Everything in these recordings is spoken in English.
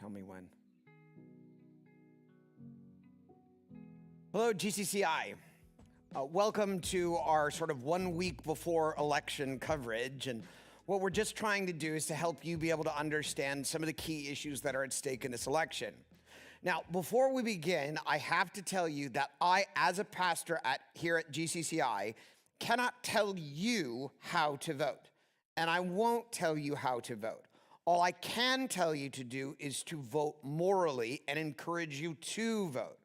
Tell me when. Hello, GCCI. Welcome to our sort of 1 week before election coverage. And what we're just trying to do is to help you be able to understand some of the key issues that are at stake in this election. Now, before we begin, I have to tell you that I, as a pastor here at GCCI, cannot tell you how to vote. And I won't tell you how to vote. All I can tell you to do is to vote morally and encourage you to vote.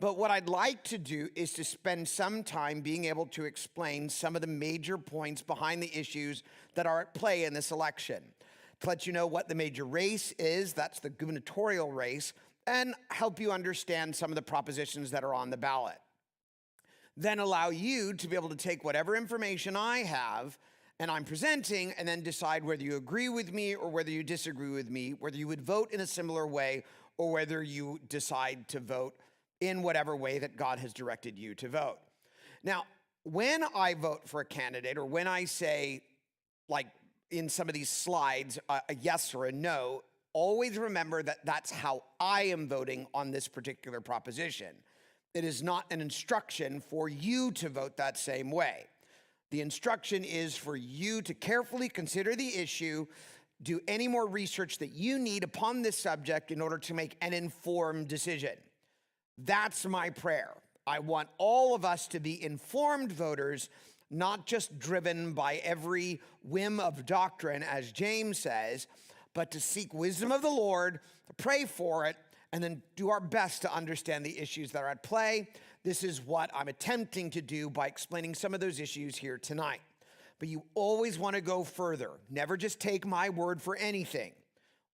But what I'd like to do is to spend some time being able to explain some of the major points behind the issues that are at play in this election. To let you know what the major race is, that's the gubernatorial race, and help you understand some of the propositions that are on the ballot. Then allow you to be able to take whatever information I have and I'm presenting, and then decide whether you agree with me or whether you disagree with me, whether you would vote in a similar way or whether you decide to vote in whatever way that God has directed you to vote. Now, when I vote for a candidate, or when I say, like in some of these slides, a yes or a no, always remember that that's how I am voting on this particular proposition. It is not an instruction for you to vote that same way. The instruction is for you to carefully consider the issue, do any more research that you need upon this subject in order to make an informed decision. That's my prayer. I want all of us to be informed voters, not just driven by every whim of doctrine, as James says, but to seek wisdom of the Lord, to pray for it, and then do our best to understand the issues that are at play. This is what I'm attempting to do by explaining some of those issues here tonight. But you always want to go further. Never just take my word for anything.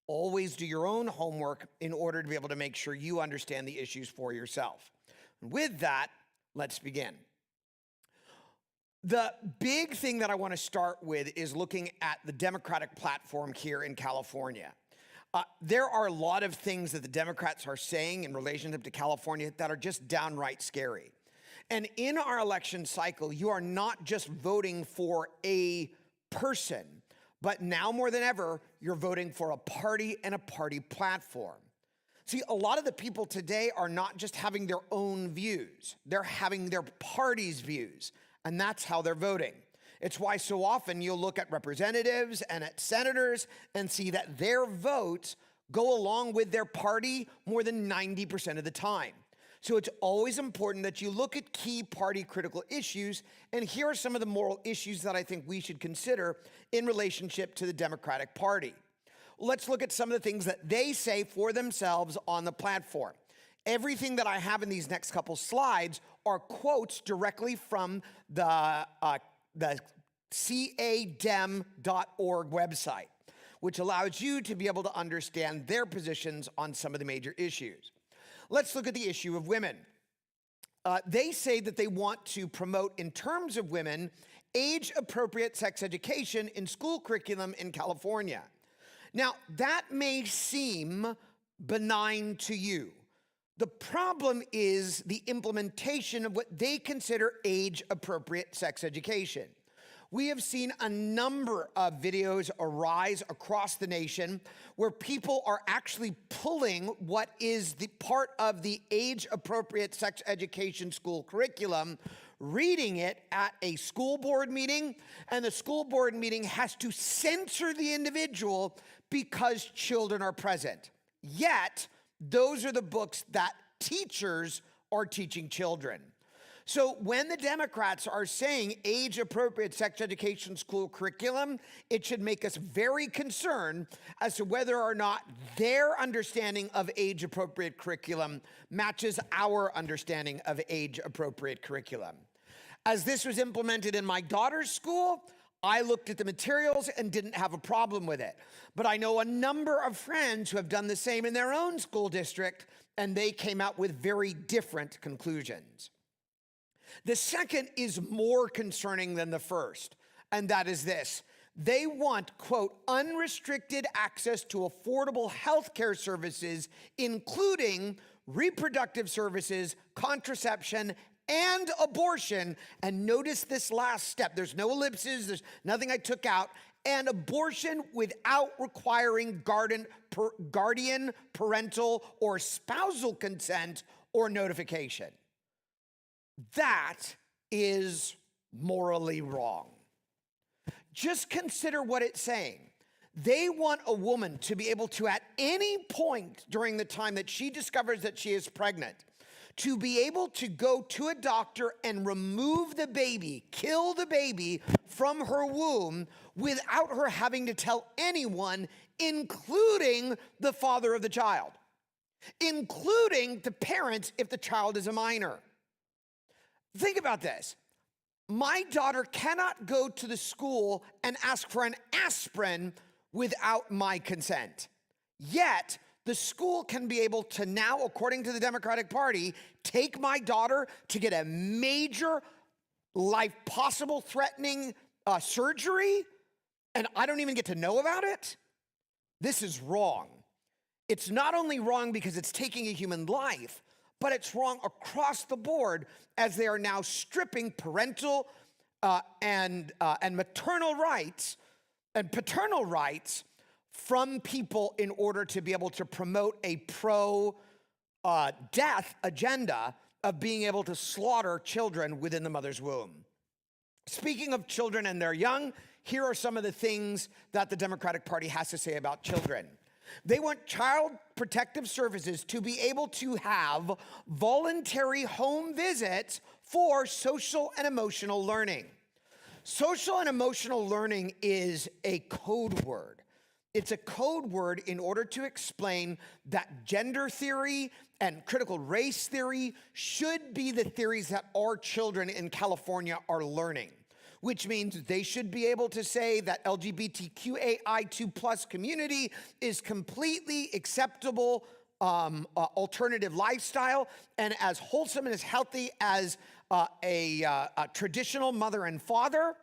Always do your own homework in order to be able to make sure you understand the issues for yourself. And with that, let's begin. The big thing that I want to start with is looking at the Democratic platform here in California. There are a lot of things that the Democrats are saying in relationship to California that are just downright scary. And in our election cycle, you are not just voting for a person, but now more than ever, you're voting for a party and a party platform. See, a lot of the people today are not just having their own views, they're having their party's views, and that's how they're voting. It's why so often you'll look at representatives and at senators and see that their votes go along with their party more than 90% of the time. So it's always important that you look at key party critical issues, and here are some of the moral issues that I think we should consider in relationship to the Democratic Party. Let's look at some of the things that they say for themselves on the platform. Everything that I have in these next couple slides are quotes directly from the cadem.org website, which allows you to be able to understand their positions on some of the major issues. Let's look at the issue of women. They say that they want to promote, in terms of women, age-appropriate sex education in school curriculum in California. Now, that may seem benign to you. The problem is the implementation of what they consider age-appropriate sex education. We have seen a number of videos arise across the nation where people are actually pulling what is the part of the age-appropriate sex education school curriculum, reading it at a school board meeting, and the school board meeting has to censor the individual because children are present. Yet, those are the books that teachers are teaching children. So when the Democrats are saying age-appropriate sex education school curriculum, it should make us very concerned as to whether or not their understanding of age-appropriate curriculum matches our understanding of age-appropriate curriculum. As this was implemented in my daughter's school, I looked at the materials and didn't have a problem with it. But I know a number of friends who have done the same in their own school district, and they came out with very different conclusions. The second is more concerning than the first, and that is this. They want, quote, unrestricted access to affordable health care services, including reproductive services, contraception, and abortion. And notice this last step. There's no ellipses. There's nothing I took out. and abortion without requiring guardian, parental, or spousal consent or notification. That is morally wrong. Just consider what it's saying. They want a woman to be able to, at any point during the time that she discovers that she is pregnant, to be able to go to a doctor and remove the baby, kill the baby from her womb without her having to tell anyone, including the father of the child, including the parents if the child is a minor. Think about this. My daughter cannot go to the school and ask for an aspirin without my consent. Yet, the school can be able to now, according to the Democratic Party, take my daughter to get a major life possible threatening surgery, and I don't even get to know about it? This is wrong. It's not only wrong because it's taking a human life, but it's wrong across the board as they are now stripping parental and maternal rights and paternal rights from people in order to be able to promote a pro-death agenda of being able to slaughter children within the mother's womb. Speaking of children and they're young, here are some of the things that the Democratic Party has to say about children. They want Child Protective Services to be able to have voluntary home visits for social and emotional learning. Social and emotional learning is a code word. It's a code word in order to explain that gender theory and critical race theory should be the theories that our children in California are learning, which means they should be able to say that LGBTQAI2+ community is completely acceptable alternative lifestyle and as wholesome and as healthy as a traditional mother and father,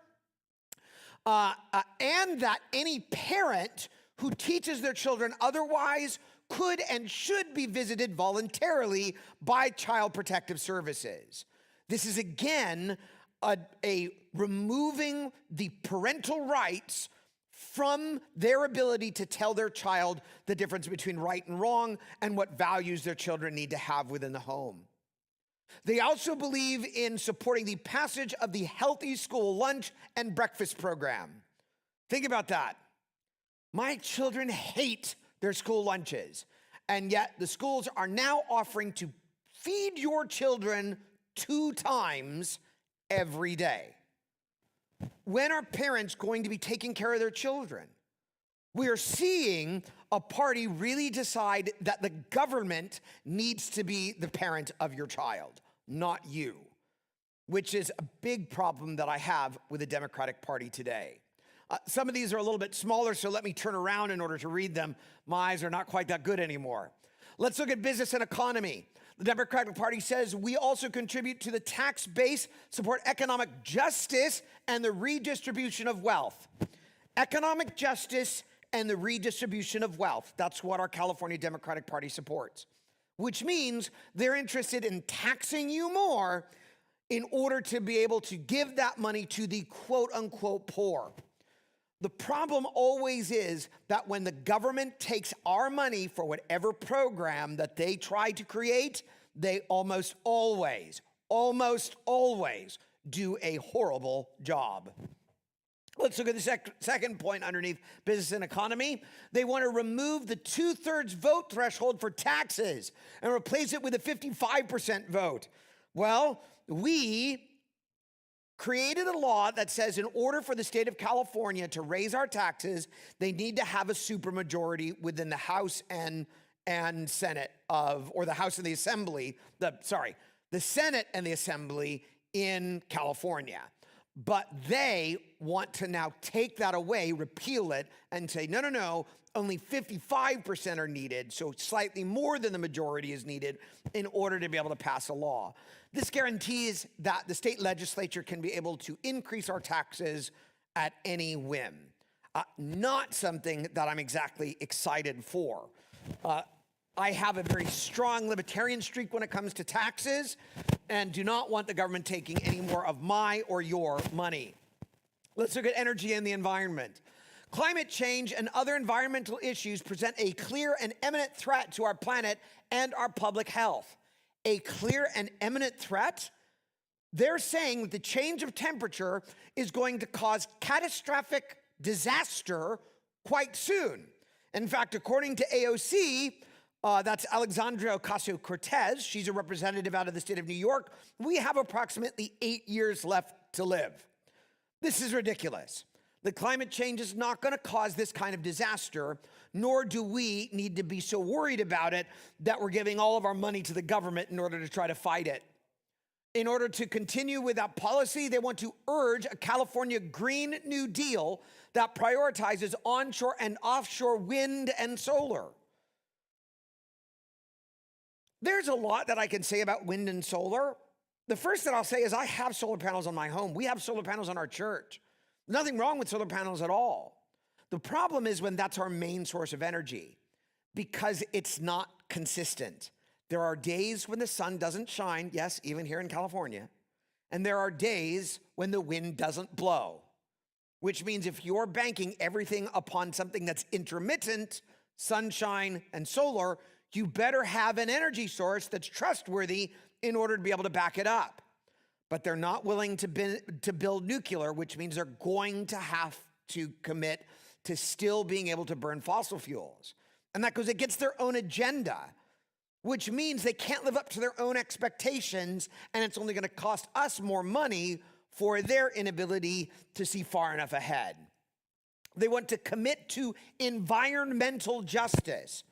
and that any parent who teaches their children otherwise could and should be visited voluntarily by Child Protective Services. This is again a removing the parental rights from their ability to tell their child the difference between right and wrong and what values their children need to have within the home. They also believe in supporting the passage of the Healthy School Lunch and Breakfast Program. Think about that. My children hate their school lunches, and yet the schools are now offering to feed your children 2 times every day. When are parents going to be taking care of their children? We are seeing a party really decide that the government needs to be the parent of your child, not you, which is a big problem that I have with the Democratic Party today. Some of these are a little bit smaller, so let me turn around in order to read them. My eyes are not quite that good anymore. Let's look at business and economy. The Democratic Party says we also contribute to the tax base, support economic justice, and the redistribution of wealth. Economic justice and the redistribution of wealth. That's what our California Democratic Party supports, which means they're interested in taxing you more in order to be able to give that money to the quote-unquote poor. The problem always is that when the government takes our money for whatever program that they try to create, they almost always do a horrible job. Let's look at the second point underneath business and economy. They want to remove the 2/3 vote threshold for taxes and replace it with a 55% vote. Well, we created a law that says in order for the state of California to raise our taxes, they need to have a supermajority within the House and Senate or the House and the Assembly, the Senate and the Assembly in California. But they want to now take that away, repeal it, and say, no, only 55% are needed, so slightly more than the majority is needed in order to be able to pass a law. This guarantees that the state legislature can be able to increase our taxes at any whim. Not something that I'm exactly excited for. I have a very strong libertarian streak when it comes to taxes and do not want the government taking any more of my or your money. Let's look at energy and the environment. Climate change and other environmental issues present a clear and imminent threat to our planet and our public health. A clear and imminent threat? They're saying that the change of temperature is going to cause catastrophic disaster quite soon. In fact, according to AOC, that's Alexandria Ocasio-Cortez, she's a representative out of the state of New York, we have approximately 8 years left to live. This is ridiculous. The climate change is not going to cause this kind of disaster, nor do we need to be so worried about it that we're giving all of our money to the government in order to try to fight it. In order to continue with that policy, they want to urge a California Green New Deal that prioritizes onshore and offshore wind and solar. There's a lot that I can say about wind and solar. The first that I'll say is I have solar panels on my home. We have solar panels on our church. Nothing wrong with solar panels at all. The problem is when that's our main source of energy, because it's not consistent. There are days when the sun doesn't shine, yes, even here in California, and there are days when the wind doesn't blow, which means if you're banking everything upon something that's intermittent, sunshine and solar, you better have an energy source that's trustworthy in order to be able to back it up. But they're not willing to build nuclear, which means they're going to have to commit to still being able to burn fossil fuels. And that goes against their own agenda, which means they can't live up to their own expectations, and it's only going to cost us more money for their inability to see far enough ahead. They want to commit to environmental justice.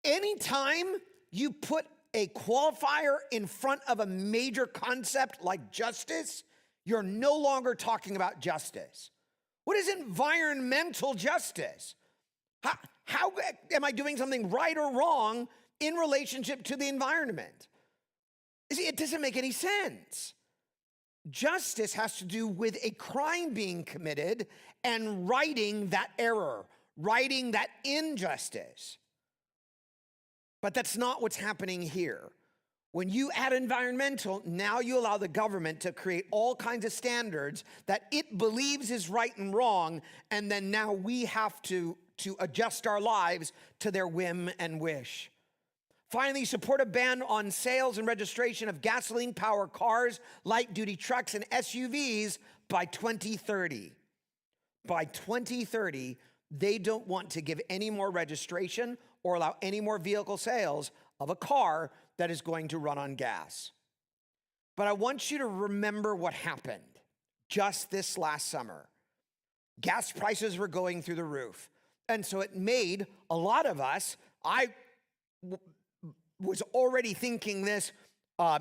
Anytime you put a qualifier in front of a major concept like justice, you're no longer talking about justice. What is environmental justice? How am I doing something right or wrong in relationship to the environment? See, it doesn't make any sense. Justice has to do with a crime being committed and righting that error, righting that injustice. But that's not what's happening here. When you add environmental, now you allow the government to create all kinds of standards that it believes is right and wrong, and then now we have to adjust our lives to their whim and wish. Finally, support a ban on sales and registration of gasoline-powered cars, light-duty trucks, and SUVs by 2030. By 2030, they don't want to give any more registration or allow any more vehicle sales of a car that is going to run on gas. But I want you to remember what happened just this last summer. Gas prices were going through the roof. And so it made a lot of us, I was already thinking this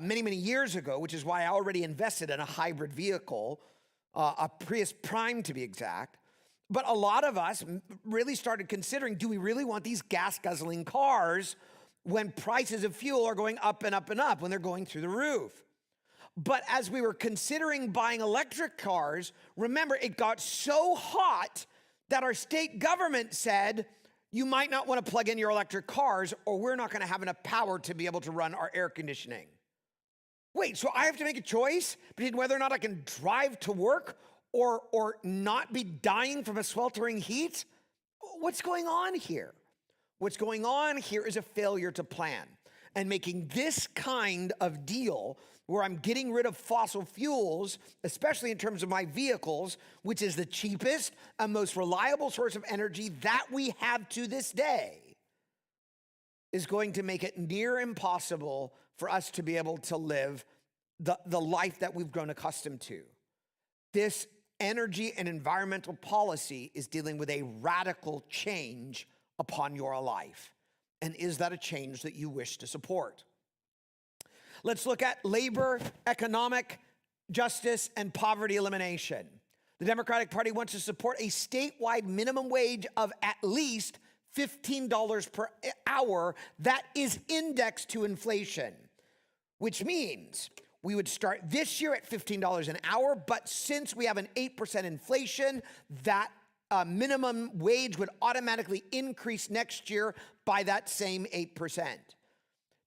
many, many years ago, which is why I already invested in a hybrid vehicle, a Prius Prime to be exact. But a lot of us really started considering, do we really want these gas-guzzling cars when prices of fuel are going up and up and up, when they're going through the roof? But as we were considering buying electric cars, remember, it got so hot that our state government said, you might not want to plug in your electric cars or we're not going to have enough power to be able to run our air conditioning. Wait, so I have to make a choice between whether or not I can drive to work or not be dying from a sweltering heat? What's going on here? What's going on here is a failure to plan and making this kind of deal where I'm getting rid of fossil fuels, especially in terms of my vehicles, which is the cheapest and most reliable source of energy that we have to this day, is going to make it near impossible for us to be able to live the life that we've grown accustomed to. This energy and environmental policy is dealing with a radical change upon your life. And is that a change that you wish to support? Let's look at labor, economic justice, and poverty elimination. The Democratic Party wants to support a statewide minimum wage of at least $15 per hour that is indexed to inflation, which means we would start this year at $15 an hour, but since we have an 8% inflation, that minimum wage would automatically increase next year by that same 8%.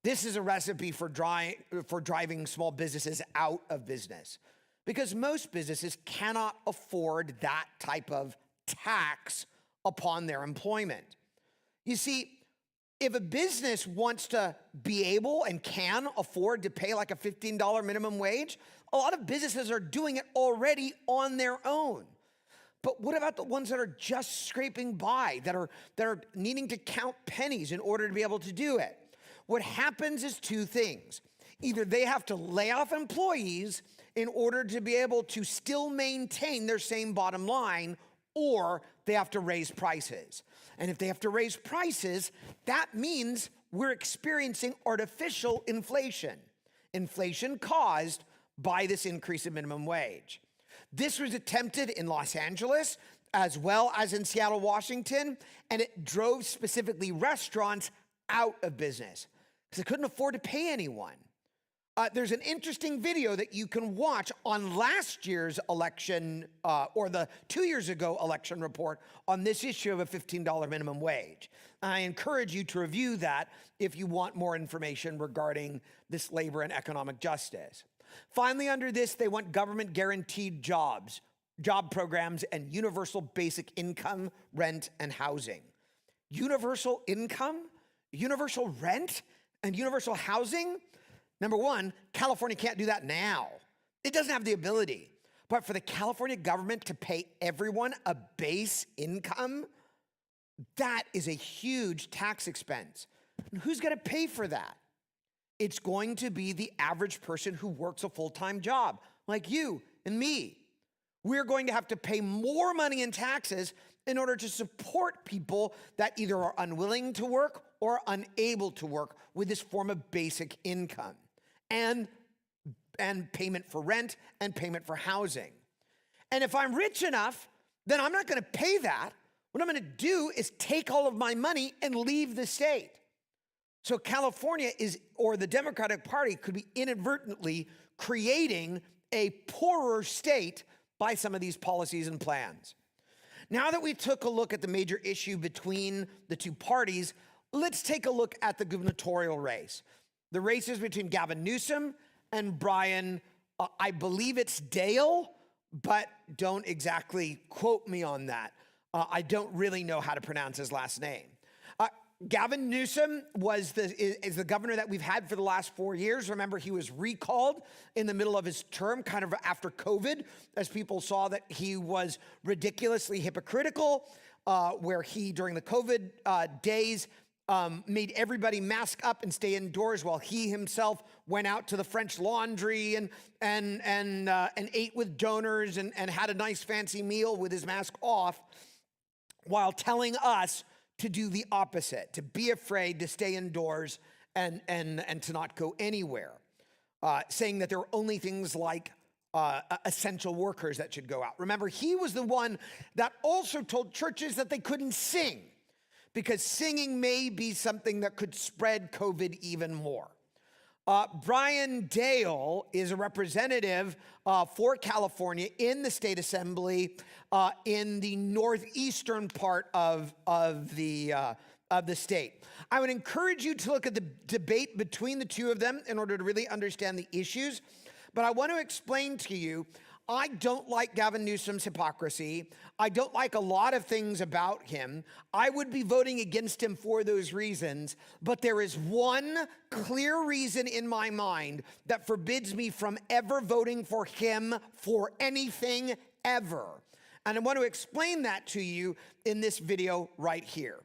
This is a recipe for driving small businesses out of business because most businesses cannot afford that type of tax upon their employment. You see, if a business wants to be able and can afford to pay like a $15 minimum wage, a lot of businesses are doing it already on their own. But what about the ones that are just scraping by, that are needing to count pennies in order to be able to do it? What happens is two things. Either they have to lay off employees in order to be able to still maintain their same bottom line, or they have to raise prices. And if they have to raise prices, that means we're experiencing artificial inflation. Inflation caused by this increase in minimum wage. This was attempted in Los Angeles as well as in Seattle, Washington, and it drove specifically restaurants out of business because they couldn't afford to pay anyone. There's an interesting video that you can watch on last year's election or the 2 years ago election report on this issue of a $15 minimum wage. I encourage you to review that if you want more information regarding this labor and economic justice. Finally, under this, they want government guaranteed job programs, and universal basic income, rent, and housing. Universal income, universal rent, and universal housing? Number one, California can't do that now. It doesn't have the ability. But for the California government to pay everyone a base income, that is a huge tax expense. And who's going to pay for that? It's going to be the average person who works a full-time job, like you and me. We're going to have to pay more money in taxes in order to support people that either are unwilling to work or unable to work with this form of basic income, and payment for rent and payment for housing. And if I'm rich enough, then I'm not going to pay that. What I'm going to do is take all of my money and leave the state. So California or the Democratic Party could be inadvertently creating a poorer state by some of these policies and plans. Now that we took a look at the major issue between the two parties, let's take a look at the gubernatorial race. The race is between Gavin Newsom and Brian, I believe it's Dale, but don't exactly quote me on that. I don't really know how to pronounce his last name. Gavin Newsom is the governor that we've had for the last 4 years. Remember, he was recalled in the middle of his term, kind of after COVID, as people saw that he was ridiculously hypocritical, where he, during the COVID days, made everybody mask up and stay indoors while he himself went out to the French Laundry and ate with donors and had a nice fancy meal with his mask off, while telling us to do the opposite, to be afraid, to stay indoors, and to not go anywhere, saying that there were only things like essential workers that should go out. Remember, he was the one that also told churches that they couldn't sing, because singing may be something that could spread COVID even more. Brian Dale is a representative for California in the state assembly in the northeastern part of the state. I would encourage you to look at the debate between the two of them in order to really understand the issues. But I want to explain to you, I don't like Gavin Newsom's hypocrisy. I don't like a lot of things about him. I would be voting against him for those reasons, but there is one clear reason in my mind that forbids me from ever voting for him for anything ever. And I want to explain that to you in this video right here.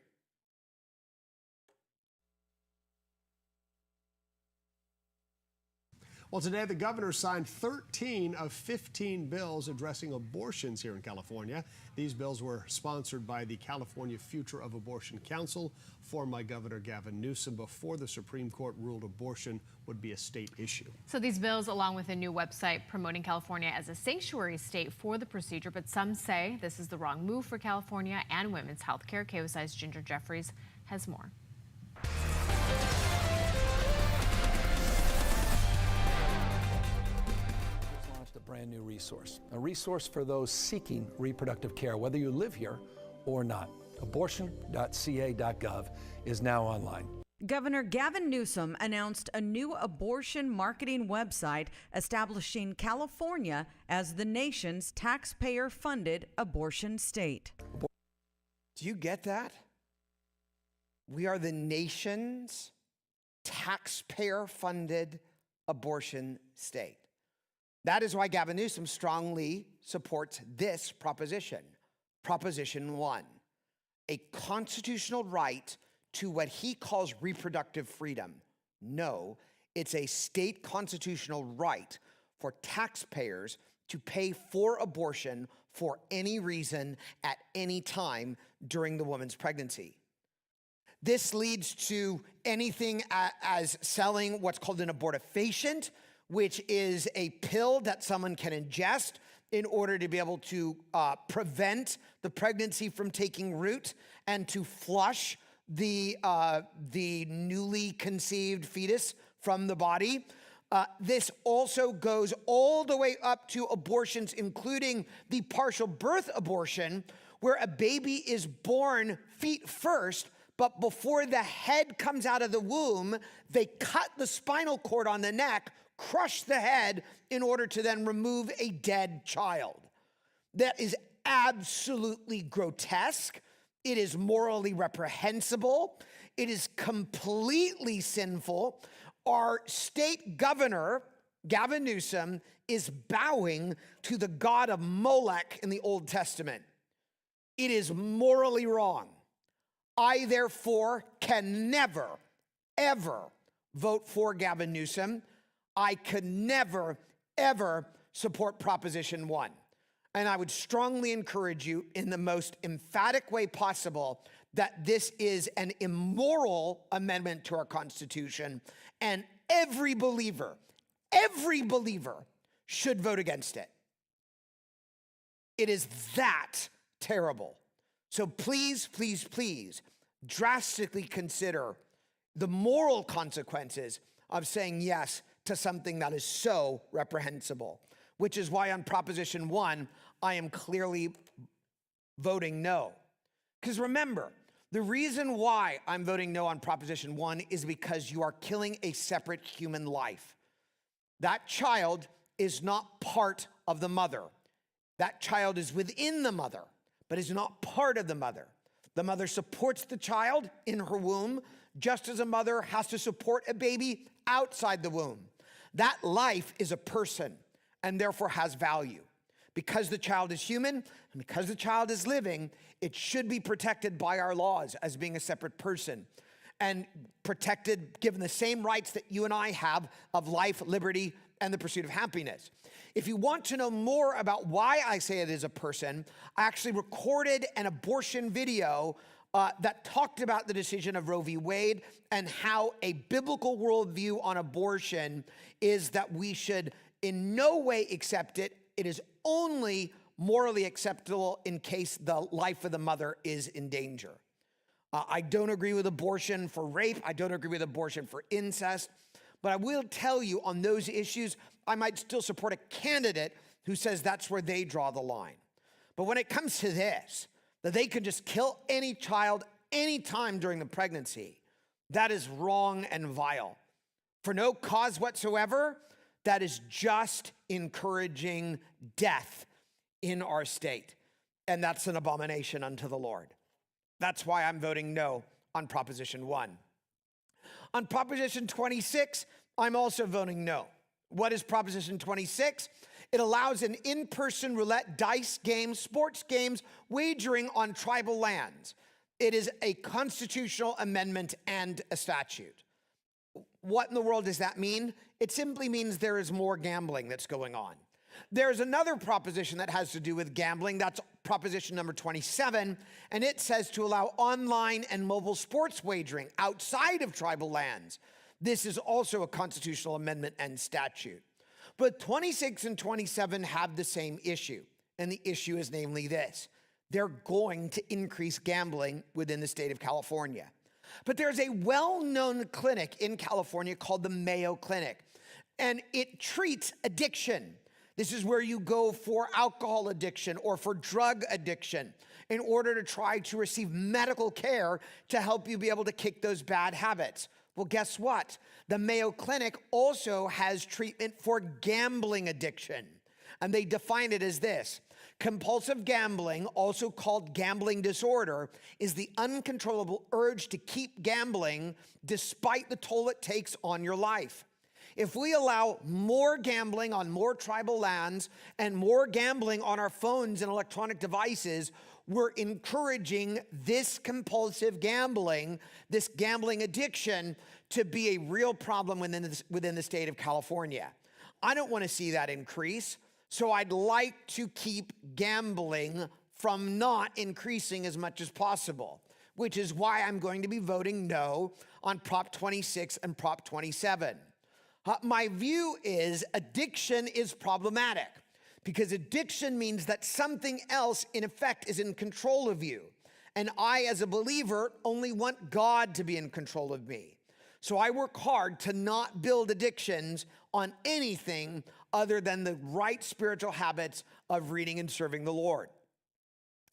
Well, today the governor signed 13 of 15 bills addressing abortions here in California. These bills were sponsored by the California Future of Abortion Council, formed by Governor Gavin Newsom before the Supreme Court ruled abortion would be a state issue. So these bills, along with a new website promoting California as a sanctuary state for the procedure, but some say this is the wrong move for California and women's health care. KOSI's Ginger Jeffries has more. Brand new resource, a resource for those seeking reproductive care, whether you live here or not. Abortion.ca.gov is now online. Governor Gavin Newsom announced a new abortion marketing website establishing California as the nation's taxpayer-funded abortion state. Do you get that? We are the nation's taxpayer-funded abortion state. That is why Gavin Newsom strongly supports this proposition, Proposition 1, a constitutional right to what he calls reproductive freedom. No, it's a state constitutional right for taxpayers to pay for abortion for any reason at any time during the woman's pregnancy. This leads to anything as selling what's called an abortifacient, which is a pill that someone can ingest in order to be able to prevent the pregnancy from taking root and to flush the newly conceived fetus from the body. This also goes all the way up to abortions, including the partial birth abortion, where a baby is born feet first, but before the head comes out of the womb, they cut the spinal cord on the neck, crush the head in order to then remove a dead child. That is absolutely grotesque. It is morally reprehensible. It is completely sinful. Our state governor, Gavin Newsom, is bowing to the god of Molech in the Old Testament. It is morally wrong. I, therefore, can never, ever vote for Gavin Newsom. I could never, ever support Proposition 1. And I would strongly encourage you in the most emphatic way possible that this is an immoral amendment to our Constitution, and every believer should vote against it. It is that terrible. So please, please, please drastically consider the moral consequences of saying yes to something that is so reprehensible, which is why on Proposition 1, I am clearly voting no. Because remember, the reason why I'm voting no on Proposition 1 is because you are killing a separate human life. That child is not part of the mother. That child is within the mother, but is not part of the mother. The mother supports the child in her womb, just as a mother has to support a baby outside the womb. That life is a person and therefore has value. Because the child is human and because the child is living, it should be protected by our laws as being a separate person and protected, given the same rights that you and I have of life, liberty, and the pursuit of happiness. If you want to know more about why I say it is a person, I actually recorded an abortion video that talked about the decision of Roe v. Wade and how a biblical worldview on abortion is that we should in no way accept it. It is only morally acceptable in case the life of the mother is in danger. I don't agree with abortion for rape. I don't agree with abortion for incest. But I will tell you on those issues, I might still support a candidate who says that's where they draw the line. But when it comes to this, that they can just kill any child anytime during the pregnancy, that is wrong and vile. For no cause whatsoever, that is just encouraging death in our state. And that's an abomination unto the Lord. That's why I'm voting no on Proposition 1. On Proposition 26, I'm also voting no. What is Proposition 26? It allows an in-person roulette, dice games, sports games, wagering on tribal lands. It is a constitutional amendment and a statute. What in the world does that mean? It simply means there is more gambling that's going on. There's another proposition that has to do with gambling. That's Proposition number 27, and it says to allow online and mobile sports wagering outside of tribal lands. This is also a constitutional amendment and statute. But 26 and 27 have the same issue, and the issue is namely this. They're going to increase gambling within the state of California. But there's a well-known clinic in California called the Mayo Clinic, and it treats addiction. This is where you go for alcohol addiction or for drug addiction. in order to try to receive medical care to help you be able to kick those bad habits. Well, guess what? The Mayo Clinic also has treatment for gambling addiction. And they define it as this: compulsive gambling, also called gambling disorder, is the uncontrollable urge to keep gambling despite the toll it takes on your life. If we allow more gambling on more tribal lands and more gambling on our phones and electronic devices, we're encouraging this compulsive gambling, this gambling addiction, to be a real problem within the state of California. I don't want to see that increase, so I'd like to keep gambling from not increasing as much as possible, which is why I'm going to be voting no on Prop 26 and Prop 27. My view is addiction is problematic because addiction means that something else, in effect, is in control of you. And I, as a believer, only want God to be in control of me. So I work hard to not build addictions on anything other than the right spiritual habits of reading and serving the Lord.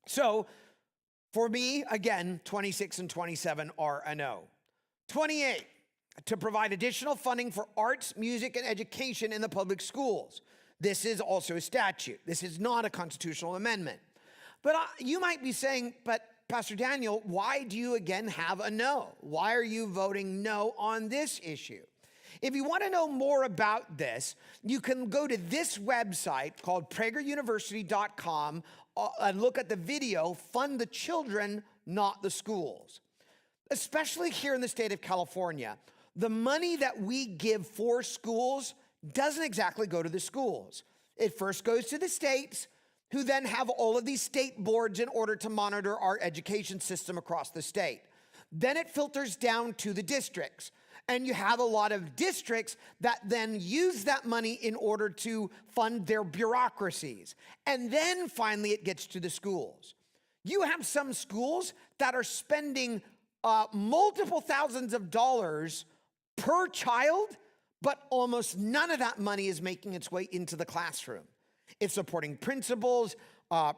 So for me, again, 26 and 27 are a no. 28, to provide additional funding for arts, music, and education in the public schools. This is also a statute. This is not a constitutional amendment. But you might be saying, but Pastor Daniel, why do you again have a no? Why are you voting no on this issue? If you want to know more about this, you can go to this website called prageruniversity.com and look at the video, Fund the Children, Not the Schools. Especially here in the state of California, the money that we give for schools doesn't exactly go to the schools. It first goes to the states, who then have all of these state boards in order to monitor our education system across the state. Then it filters down to the districts. And you have a lot of districts that then use that money in order to fund their bureaucracies. And then finally it gets to the schools. You have some schools that are spending multiple thousands of dollars per child, but almost none of that money is making its way into the classroom. It's supporting principals,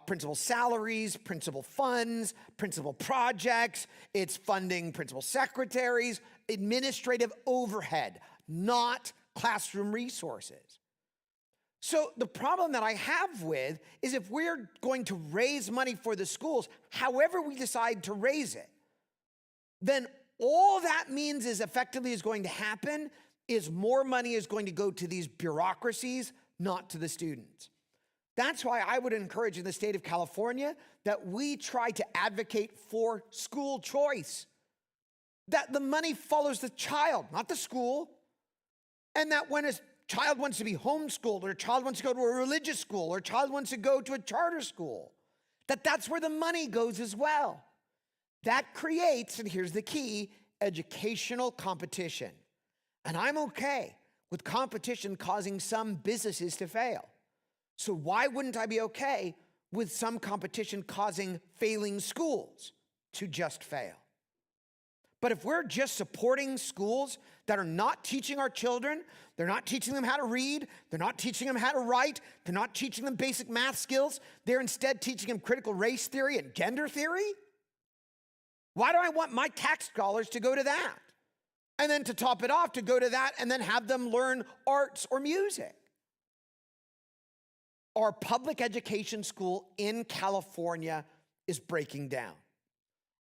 principal salaries, principal funds, principal projects. It's funding principal secretaries, administrative overhead, not classroom resources. So the problem that I have with is if we're going to raise money for the schools, however we decide to raise it, then all that means is effectively is going to happen is more money is going to go to these bureaucracies, not to the students. That's why I would encourage in the state of California that we try to advocate for school choice. That the money follows the child, not the school. And that when a child wants to be homeschooled, or a child wants to go to a religious school, or a child wants to go to a charter school, that's where the money goes as well. That creates, and here's the key, educational competition. And I'm okay with competition causing some businesses to fail. So why wouldn't I be okay with some competition causing failing schools to just fail? But if we're just supporting schools that are not teaching our children, they're not teaching them how to read, they're not teaching them how to write, they're not teaching them basic math skills, they're instead teaching them critical race theory and gender theory, why do I want my tax dollars to go to that? And then to top it off, to go to that and then have them learn arts or music. Our public education school in California is breaking down.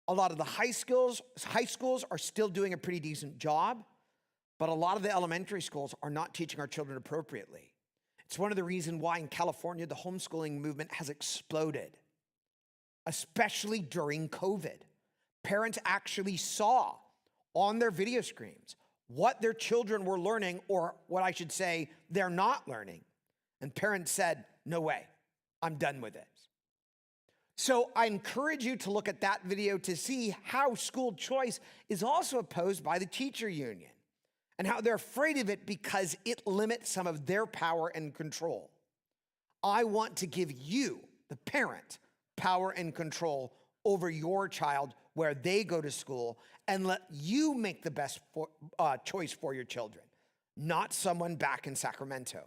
A lot of the high schools are still doing a pretty decent job, but a lot of the elementary schools are not teaching our children appropriately. It's one of the reasons why in California the homeschooling movement has exploded, especially during COVID. Parents actually saw on their video screens what their children were learning, or what I should say, they're not learning. And parents said, no way, I'm done with this. So I encourage you to look at that video to see how school choice is also opposed by the teacher union and how they're afraid of it because it limits some of their power and control. I want to give you, the parent, power and control over your child where they go to school and let you make the best choice for your children, not someone back in Sacramento.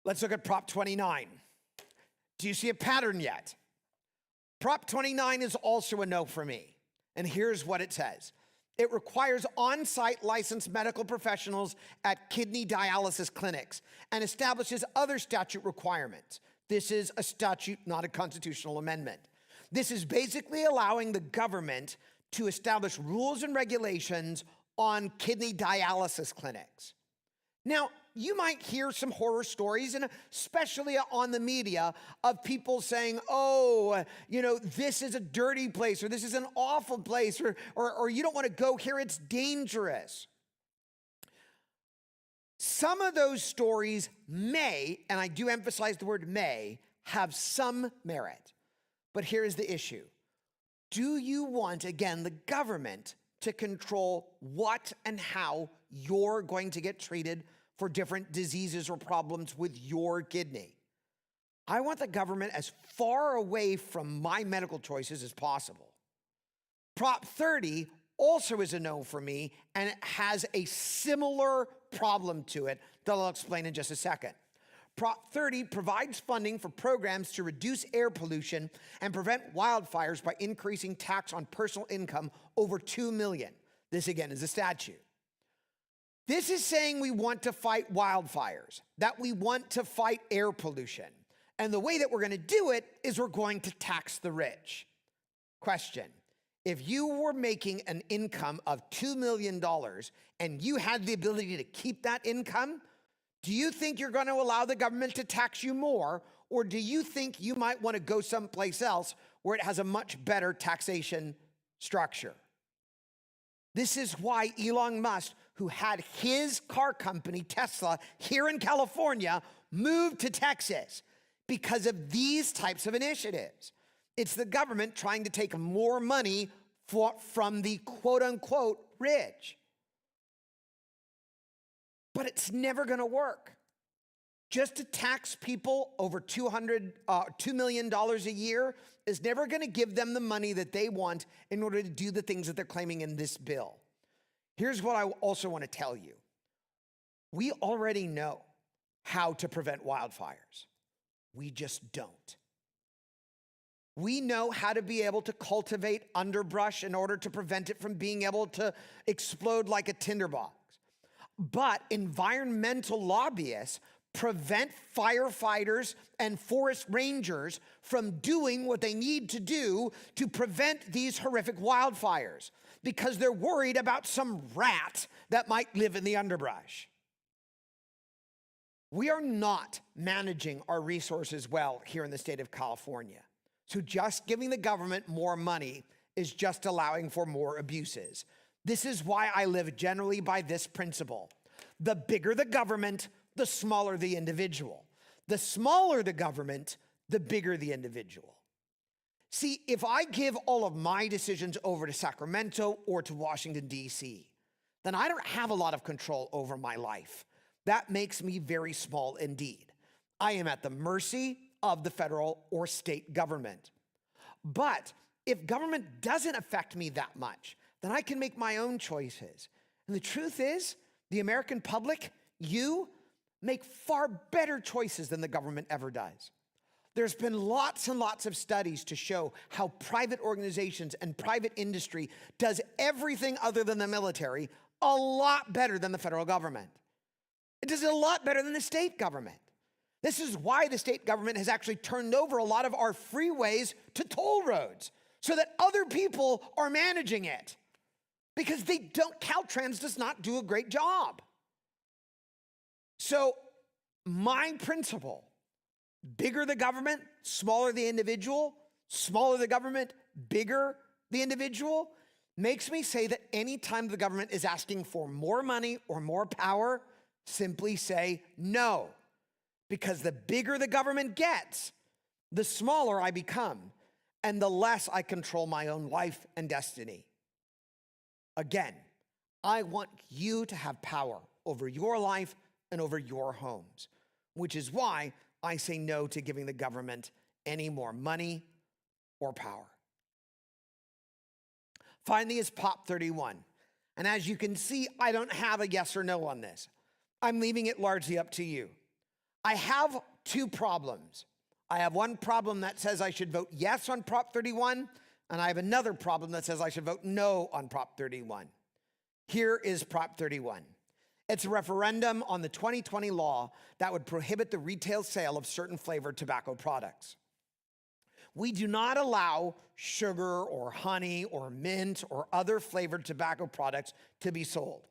Let's look at Prop 29. Do you see a pattern yet? Prop 29 is also a no for me. And here's what it says. It requires on-site licensed medical professionals at kidney dialysis clinics and establishes other statute requirements. This is a statute, not a constitutional amendment. This is basically allowing the government to establish rules and regulations on kidney dialysis clinics. Now, you might hear some horror stories, and especially on the media, of people saying, oh, this is a dirty place, or this is an awful place, or you don't want to go here, it's dangerous. Some of those stories may, and I do emphasize the word may, have some merit. But here's the issue. Do you want, again, the government to control what and how you're going to get treated for different diseases or problems with your kidney? I want the government as far away from my medical choices as possible. Prop 30 also is a no for me, and it has a similar problem to it that I'll explain in just a second. Prop 30 provides funding for programs to reduce air pollution and prevent wildfires by increasing tax on personal income over $2 million. This, again, is a statute. This is saying we want to fight wildfires, that we want to fight air pollution. And the way that we're going to do it is we're going to tax the rich. Question: if you were making an income of $2 million and you had the ability to keep that income, do you think you're going to allow the government to tax you more, or do you think you might want to go someplace else where it has a much better taxation structure? This is why Elon Musk, who had his car company, Tesla, here in California, moved to Texas because of these types of initiatives. It's the government trying to take more money from the quote-unquote rich. But it's never going to work. Just to tax people over $2 million a year is never going to give them the money that they want in order to do the things that they're claiming in this bill. Here's what I also want to tell you. We already know how to prevent wildfires. We just don't. We know how to be able to cultivate underbrush in order to prevent it from being able to explode like a tinderbox. But environmental lobbyists prevent firefighters and forest rangers from doing what they need to do to prevent these horrific wildfires because they're worried about some rat that might live in the underbrush. We are not managing our resources well here in the state of California. So just giving the government more money is just allowing for more abuses. This is why I live generally by this principle. The bigger the government, the smaller the individual. The smaller the government, the bigger the individual. See, if I give all of my decisions over to Sacramento or to Washington, D.C., then I don't have a lot of control over my life. That makes me very small indeed. I am at the mercy of the federal or state government. But if government doesn't affect me that much, then I can make my own choices. And the truth is, the American public, you, make far better choices than the government ever does. There's been lots and lots of studies to show how private organizations and private industry does everything other than the military a lot better than the federal government. It does it a lot better than the state government. This is why the state government has actually turned over a lot of our freeways to toll roads so that other people are managing it because Caltrans does not do a great job. So my principle, bigger the government, smaller the individual, smaller the government, bigger the individual, makes me say that anytime the government is asking for more money or more power, simply say no. Because the bigger the government gets, the smaller I become, and the less I control my own life and destiny. Again, I want you to have power over your life and over your homes, which is why I say no to giving the government any more money or power. Finally is Prop 31. And as you can see, I don't have a yes or no on this. I'm leaving it largely up to you. I have two problems. I have one problem that says I should vote yes on Prop 31, and I have another problem that says I should vote no on Prop 31. Here is Prop 31. It's a referendum on the 2020 law that would prohibit the retail sale of certain flavored tobacco products. We do not allow sugar or honey or mint or other flavored tobacco products to be sold.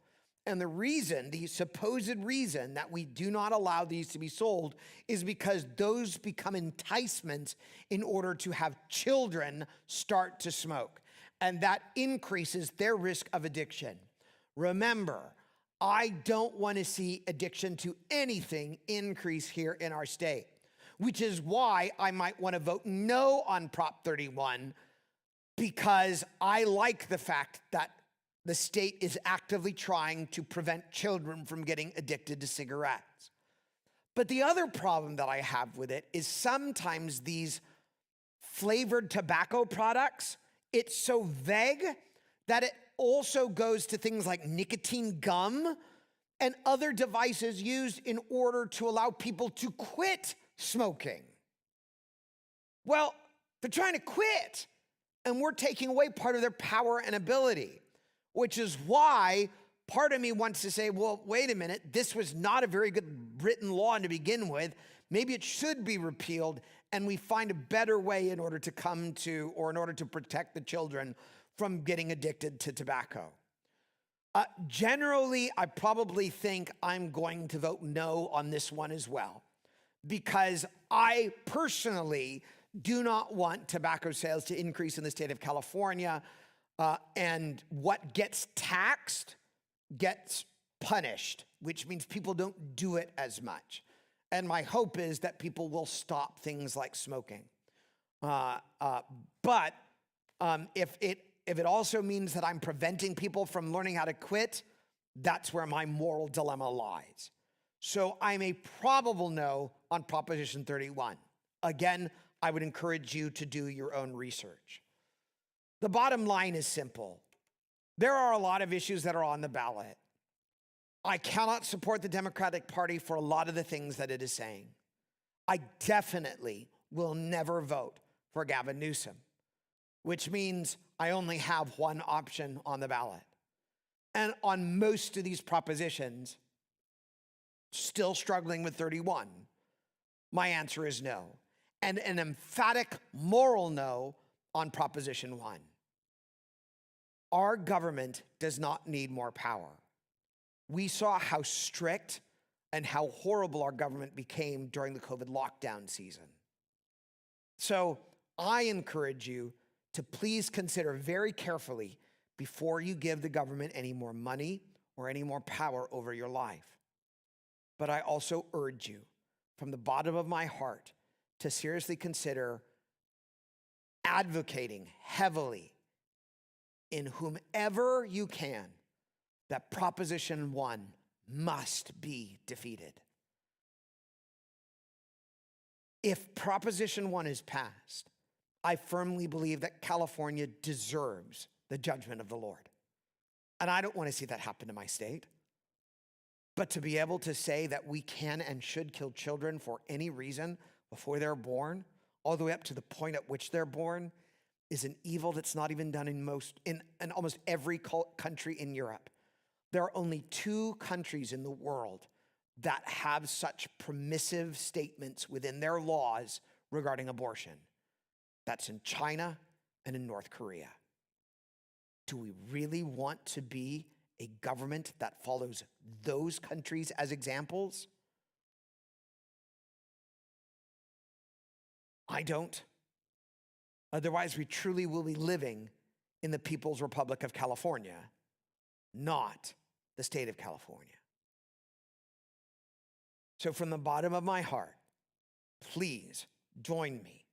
And the supposed reason that we do not allow these to be sold is because those become enticements in order to have children start to smoke. And that increases their risk of addiction. Remember, I don't want to see addiction to anything increase here in our state, which is why I might want to vote no on Prop 31, because I like the fact that the state is actively trying to prevent children from getting addicted to cigarettes. But the other problem that I have with it is sometimes these flavored tobacco products, it's so vague that it also goes to things like nicotine gum and other devices used in order to allow people to quit smoking. Well, they're trying to quit, and we're taking away part of their power and ability, which is why part of me wants to say, well, wait a minute, this was not a very good written law to begin with. Maybe it should be repealed, and we find a better way in order to protect the children from getting addicted to tobacco. Generally, I probably think I'm going to vote no on this one as well, because I personally do not want tobacco sales to increase in the state of California, and what gets taxed gets punished, which means people don't do it as much. And my hope is that people will stop things like smoking. But if it also means that I'm preventing people from learning how to quit, that's where my moral dilemma lies. So I'm a probable no on Proposition 31. Again, I would encourage you to do your own research. The bottom line is simple. There are a lot of issues that are on the ballot. I cannot support the Democratic Party for a lot of the things that it is saying. I definitely will never vote for Gavin Newsom, which means I only have one option on the ballot. And on most of these propositions, still struggling with 31, my answer is no. And an emphatic moral no on Proposition 1. Our government does not need more power. We saw how strict and how horrible our government became during the COVID lockdown season. So I encourage you to please consider very carefully before you give the government any more money or any more power over your life. But I also urge you from the bottom of my heart to seriously consider advocating heavily in whomever you can that Proposition 1 must be defeated. If Proposition 1 is passed, I firmly believe that California deserves the judgment of the Lord. And I don't want to see that happen to my state. But to be able to say that we can and should kill children for any reason before they're born, all the way up to the point at which they're born, is an evil that's not even done in almost every country in Europe. There are only 2 countries in the world that have such permissive statements within their laws regarding abortion. That's in China and in North Korea. Do we really want to be a government that follows those countries as examples? I don't. Otherwise, we truly will be living in the People's Republic of California, not the state of California. So from the bottom of my heart, please join me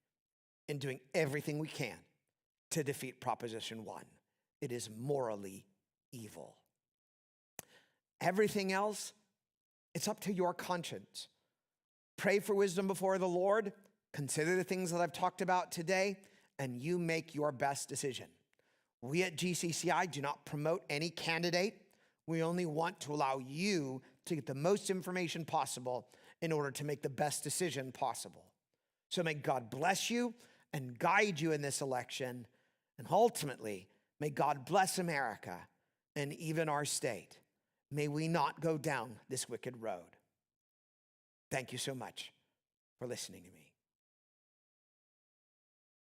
in doing everything we can to defeat Proposition 1. It is morally evil. Everything else, it's up to your conscience. Pray for wisdom before the Lord. Consider the things that I've talked about today, and you make your best decision. We at GCCI do not promote any candidate. We only want to allow you to get the most information possible in order to make the best decision possible. So may God bless you and guide you in this election. And ultimately, may God bless America and even our state. May we not go down this wicked road. Thank you so much for listening to me.